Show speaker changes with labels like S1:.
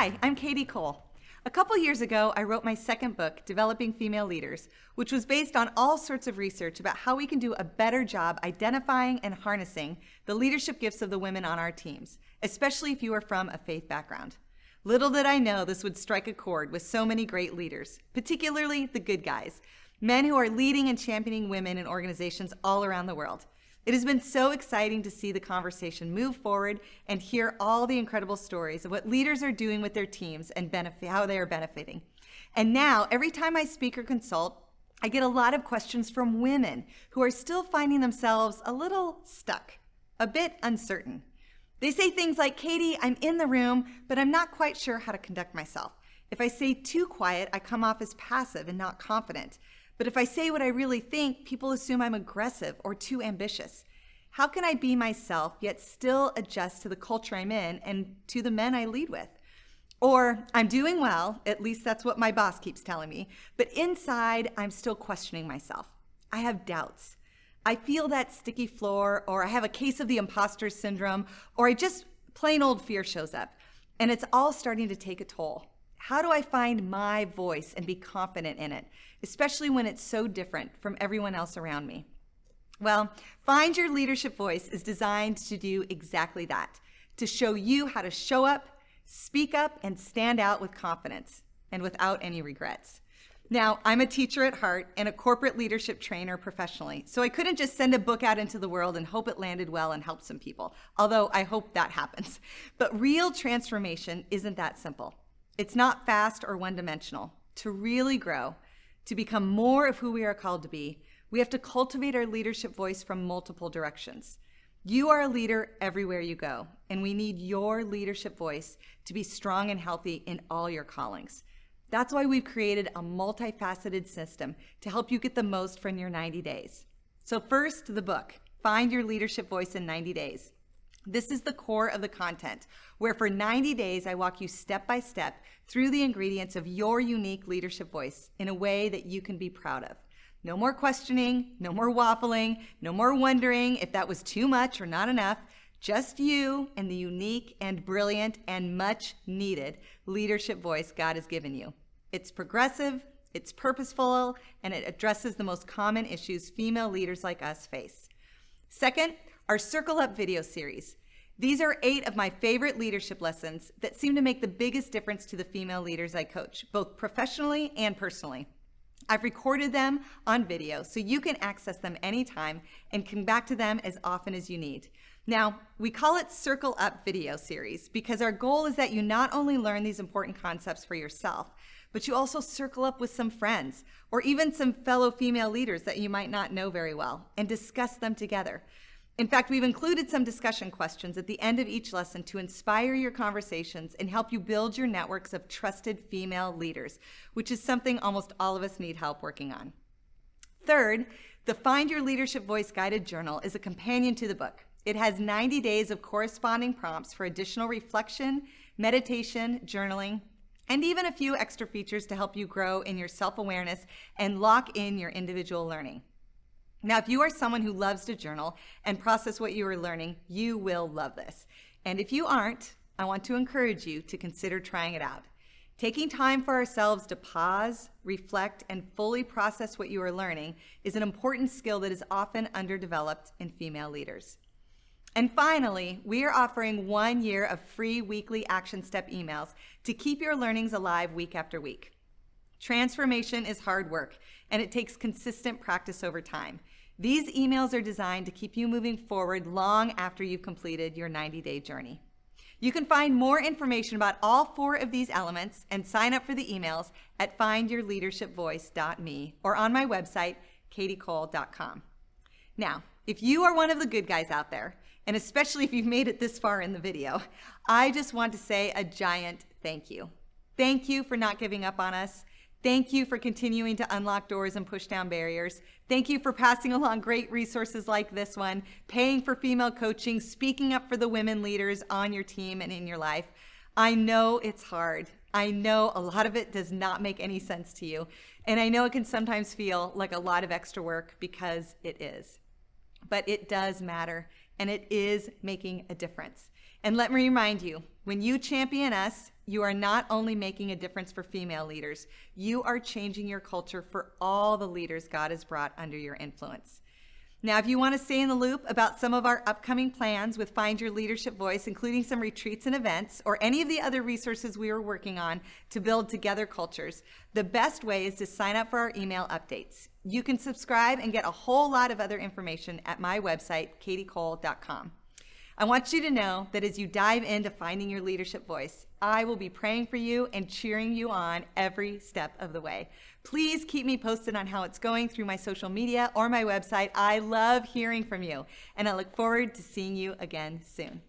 S1: Hi, I'm Katie Cole. A couple years ago, I wrote my second book, Developing Female Leaders, which was based on all sorts of research about how we can do a better job identifying and harnessing the leadership gifts of the women on our teams, especially if you are from a faith background. Little did I know this would strike a chord with so many great leaders, particularly the good guys, men who are leading and championing women in organizations all around the world. It has been so exciting to see the conversation move forward and hear all the incredible stories of what leaders are doing with their teams and how they are benefiting. And now, every time I speak or consult, I get a lot of questions from women who are still finding themselves a little stuck, a bit uncertain. They say things like, Katie, I'm in the room, but I'm not quite sure how to conduct myself. If I stay too quiet, I come off as passive and not confident. But if I say what I really think, people assume I'm aggressive or too ambitious. How can I be myself, yet still adjust to the culture I'm in and to the men I lead with? Or, I'm doing well, at least that's what my boss keeps telling me, but inside, I'm still questioning myself. I have doubts. I feel that sticky floor, or I have a case of the imposter syndrome, or I just plain old fear shows up, and it's all starting to take a toll. How do I find my voice and be confident in it, especially when it's so different from everyone else around me? Well, Find Your Leadership Voice is designed to do exactly that, to show you how to show up, speak up, and stand out with confidence and without any regrets. Now, I'm a teacher at heart and a corporate leadership trainer professionally, so I couldn't just send a book out into the world and hope it landed well and helped some people, although I hope that happens. But real transformation isn't that simple. It's not fast or one-dimensional. To really grow, to become more of who we are called to be, we have to cultivate our leadership voice from multiple directions. You are a leader everywhere you go, and we need your leadership voice to be strong and healthy in all your callings. That's why we've created a multifaceted system to help you get the most from your 90 days. So first, the book, Find Your Leadership Voice in 90 Days. This is the core of the content, where for 90 days I walk you step by step through the ingredients of your unique leadership voice in a way that you can be proud of. No more questioning, no more waffling, no more wondering if that was too much or not enough. Just you and the unique and brilliant and much needed leadership voice God has given you. It's progressive, it's purposeful, and it addresses the most common issues female leaders like us face. Second, our Circle Up video series. These are 8 of my favorite leadership lessons that seem to make the biggest difference to the female leaders I coach, both professionally and personally. I've recorded them on video so you can access them anytime and come back to them as often as you need. Now, we call it Circle Up video series because our goal is that you not only learn these important concepts for yourself, but you also circle up with some friends or even some fellow female leaders that you might not know very well and discuss them together. In fact, we've included some discussion questions at the end of each lesson to inspire your conversations and help you build your networks of trusted female leaders, which is something almost all of us need help working on. Third, the Find Your Leadership Voice Guided Journal is a companion to the book. It has 90 days of corresponding prompts for additional reflection, meditation, journaling, and even a few extra features to help you grow in your self-awareness and lock in your individual learning. Now, if you are someone who loves to journal and process what you are learning, you will love this. And if you aren't, I want to encourage you to consider trying it out. Taking time for ourselves to pause, reflect, and fully process what you are learning is an important skill that is often underdeveloped in female leaders. And finally, we are offering 1 year of free weekly action step emails to keep your learnings alive week after week. Transformation is hard work, and it takes consistent practice over time. These emails are designed to keep you moving forward long after you've completed your 90-day journey. You can find more information about all 4 of these elements and sign up for the emails at findyourleadershipvoice.me or on my website, katiecole.com. Now, if you are one of the good guys out there, and especially if you've made it this far in the video, I just want to say a giant thank you. Thank you for not giving up on us. Thank you for continuing to unlock doors and push down barriers. Thank you for passing along great resources like this one, paying for female coaching, speaking up for the women leaders on your team and in your life. I know it's hard. I know a lot of it does not make any sense to you. And I know it can sometimes feel like a lot of extra work because it is. But it does matter, and it is making a difference. And let me remind you, when you champion us, you are not only making a difference for female leaders, you are changing your culture for all the leaders God has brought under your influence. Now, if you want to stay in the loop about some of our upcoming plans with Find Your Leadership Voice, including some retreats and events, or any of the other resources we are working on to build together cultures, the best way is to sign up for our email updates. You can subscribe and get a whole lot of other information at my website, katiecole.com. I want you to know that as you dive into finding your leadership voice, I will be praying for you and cheering you on every step of the way. Please keep me posted on how it's going through my social media or my website. I love hearing from you, and I look forward to seeing you again soon.